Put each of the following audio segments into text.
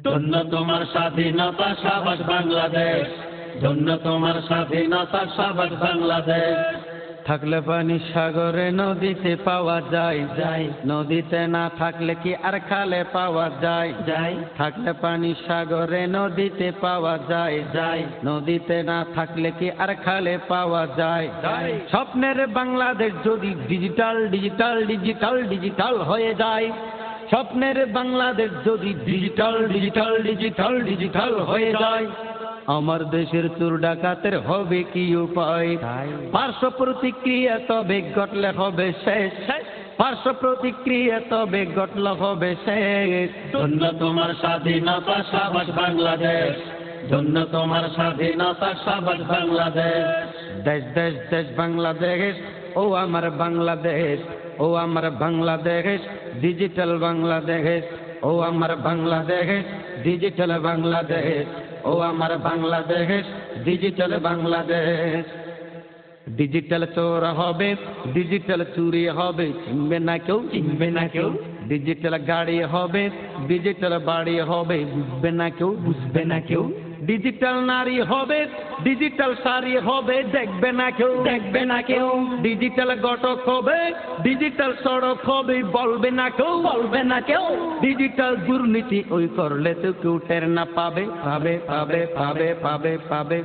ধন্য তোমার স্বাধীনতা সাবাস বাংলাদেশ, ধন্য তোমার স্বাধীনতা সাবাস বাংলাদেশ। থাকলে পানি সাগরে নদীতে পাওয়া যায়, যায় নদীতে না থাকলে কি আর খালে পাওয়া যায়, যায় থাকলে পানি সাগরে নদীতে পাওয়া যায়, যায় নদীতে না থাকলে কি আর খালে পাওয়া যায়, যায় স্বপ্নের বাংলাদেশ যদি ডিজিটাল ডিজিটাল ডিজিটাল ডিজিটাল হয়ে যায়, স্বপ্নের বাংলাদেশ যদি ডিজিটাল ডিজিটাল ডিজিটাল ডিজিটাল হয়ে যায়, আমার দেশের চোর ডাকাতের হবে কি উপায়? পার্শ্ব প্রতিক্রিয়া তবে ঘটলে হবে শেষ, পার্শ্ব প্রতিক্রিয়া তবে ঘটলে হবে শেষ। ধন্য তোমার স্বাধীনতা সাবাস বাংলাদেশ, ধন্য তোমার স্বাধীনতা সাবাস বাংলাদেশ। দেশ দেশ দেশ বাংলাদেশ, ও আমার বাংলাদেশ, ও আমার বাংলাদেশ, ডিজিটাল বাংলাদেশ, ও আমার বাংলাদেশ, ডিজিটাল বাংলাদেশ, ও আমার বাংলাদেশ, ডিজিটাল বাংলাদেশ। ডিজিটাল চোর হবে, ডিজিটাল চুরি হবে, চিনবে না কেউ, চিনবে না কেউ। ডিজিটাল গাড়ি হবে, ডিজিটাল বাড়ি হবে, বুঝবে না কেউ, বুঝবে না কেউ। ডিজিটাল নারী হবে, ডিজিটাল শাড়ি হবে, দেখবে না কেউ, দেখবে না কেউ। ডিজিটাল ঘটক হবে, ডিজিটাল সড়ক হবে, বলবে না কেউ, বলবে না কেউ। ডিজিটাল দুর্নীতি ওই করলে তো কেউ টের না পাবে, পাবে পাবে পাবে পাবে পাবে।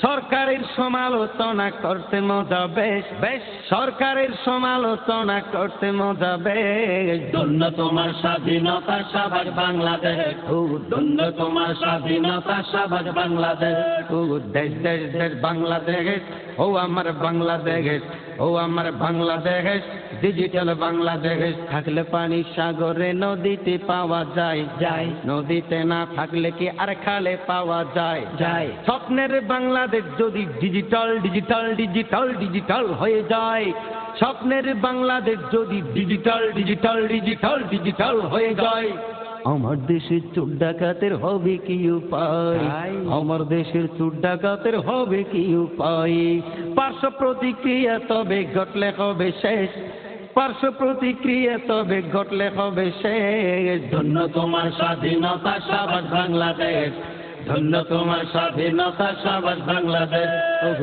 সরকারের সমালোচনা করতে মজা বেশ, বেশ সরকারের সমালোচনা করতে মজা বেশ। ধন্য তোমার স্বাধীনতা সাবাস বাংলাদেশ, ও ধন্য তোমার স্বাধীনতা সাবাস বাংলাদেশ। ও দেশ দেশ দেশ বাংলাদেশ, ও আমার বাংলাদেশ, ও আমার বাংলাদেশ, ডিজিটাল বাংলাদেশ। থাকলে পানি সাগরে নদীতে পাওয়া যায়, যায় নদীতে না থাকলে কি আর খালে পাওয়া যায়, যায় স্বপ্নের বাংলাদেশ যদি ডিজিটাল ডিজিটাল ডিজিটাল ডিজিটাল হয়ে যায়, স্বপ্নের বাংলাদেশ যদি ডিজিটাল ডিজিটাল ডিজিটাল ডিজিটাল হয়ে যায়, আমার দেশের চোর ডাকাতের হবে কি উপায়? আমার দেশের চোর ডাকাতের হবে কি উপায়? পার্শ্ব প্রতিক্রিয়া তবে ঘটলে হবে শেষ, পার্শ্ব প্রতিক্রিয়া তবে ঘটলে হবে শেষ। ধন্য তোমার স্বাধীনতা সাবাস বাংলাদেশ, ধন্য তোমার স্বাধীনতা সাবাস বাংলাদেশ।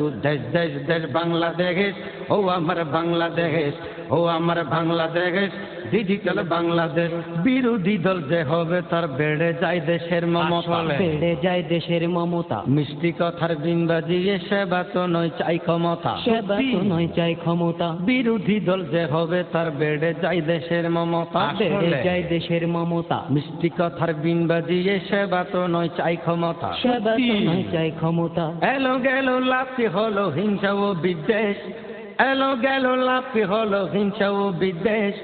ও দেশ দেশ দেশ বাংলাদেশ, ও আমার বাংলাদেশ, ও আমার বাংলাদেশ, ডিজিটাল বাংলাদেশ। বিরোধী দল যে হবে তার বেড়ে যায় দেশের মমতা, বেড়ে যায় দেশের মমতা। মিষ্টি কথার বিন বাজিয়ে সেবা তো নয় চাই ক্ষমতা, সেবা তো নয় চাই ক্ষমতা। বিরোধী দল যে হবে তার বেড়ে যায় দেশের মমতা, বেড়ে যায় দেশের মমতা। মিষ্টি কথার বিন বাজিয়ে সেবা তো নয় চাই ক্ষমতা, সেবা তো নয় চাই ক্ষমতা। এলো গেল লাফি হলো হিংসা ও বিদ্বেষ, এলো গেল লাফি হলো হিংসা ও বিদ্বেষ।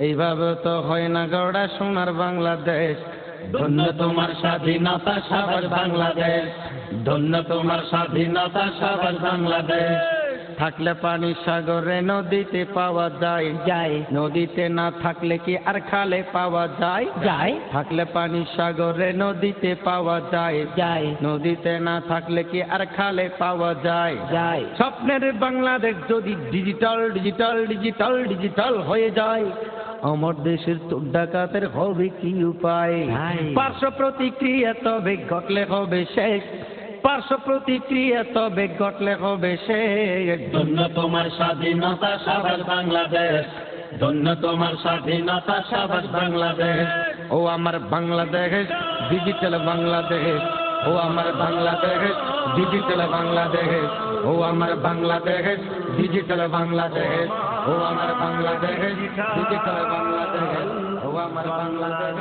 এইভাবে তো হয় না গড়া সোনার বাংলাদেশ। ধন্য তোমার স্বাধীনতা সাবাস বাংলাদেশ, ধন্য তোমার স্বাধীনতা সাবাস বাংলাদেশ। থাকলে পানি সাগরে নদীতে পাওয়া যায়, যায় নদীতে না থাকলে কি আর খালে পাওয়া যায়, যায় থাকলে পানি সাগরে নদীতে পাওয়া যায়, যায় নদীতে না থাকলে কি আর খালে পাওয়া যায়, যায় স্বপ্নের বাংলাদেশ যদি ডিজিটাল ডিজিটাল ডিজিটাল ডিজিটাল হয়ে যায়, আমার দেশের চোর ডাকাতের হবে কি উপায়? পার্শ্ব প্রতিক্রিয়া তবে ঘটলে হবে শেষ, পার্শ্ব প্রতিক্রিয়া তবে ঘটলে হবে শেষ। ধন্য তোমার স্বাধীনতা সাবাস বাংলাদেশ, ধন্য তোমার স্বাধীনতা সাবাস বাংলাদেশ। ও আমার বাংলাদেশ, ডিজিটাল বাংলাদেশ, ও আমার বাংলাদেশ, ডিজিটাল বাংলাদেশ, ও আমার বাংলাদেশ, ডিজিটাল বাংলাদেশ, ও আমার বাংলাদেশ, ডিজিটাল বাংলাদেশ, ও আমার বাংলাদেশ।